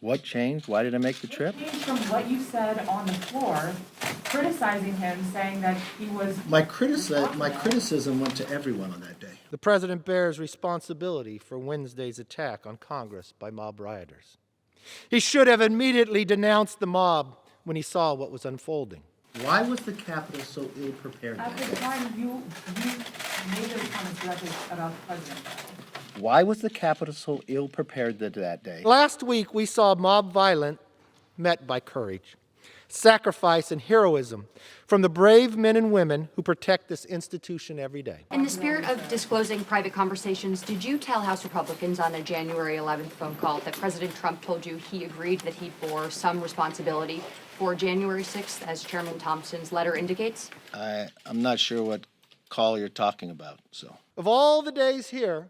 What changed? Why did I make the trip? It changed from what you said on the floor, criticizing him, saying that he was... My criticism went to everyone on that day. The president bears responsibility for Wednesday's attack on Congress by mob rioters. He should have immediately denounced the mob when he saw what was unfolding. Why was the Capitol so ill-prepared At that the day? time, you made those comments directly about the president. Why was the Capitol so ill-prepared that day? Last week, we saw mob violence met by courage, sacrifice, and heroism from the brave men and women who protect this institution every day. In the spirit of disclosing private conversations, did you tell House Republicans on a January 11th phone call that President Trump told you he agreed that he bore some responsibility for January 6th, as Chairman Thompson's letter indicates? I'm not sure what call you're talking about, so. Of all the days here,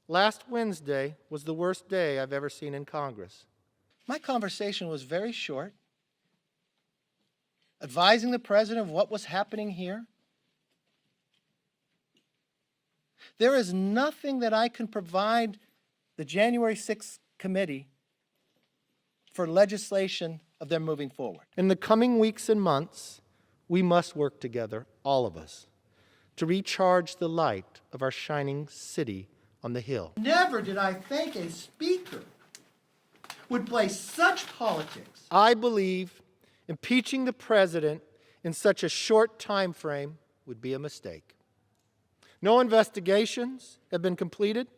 last Wednesday was the worst day I've ever seen in Congress. My conversation was very short, advising the president of what was happening here. There is nothing that I can provide the January 6th committee for legislation of them moving forward. In the coming weeks and months, we must work together, all of us, to recharge the light of our shining city on the Hill. Never did I think a speaker would play such politics. I believe impeaching the president in such a short time frame would be a mistake. No investigations have been completed.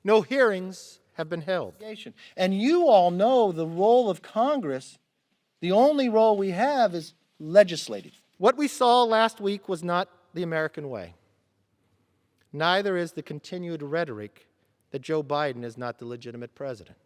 No hearings have been held. And you all know the role of Congress, the only role we have is legislative. What we saw last week was not the American way. Neither is the continued rhetoric that Joe Biden is not the legitimate president.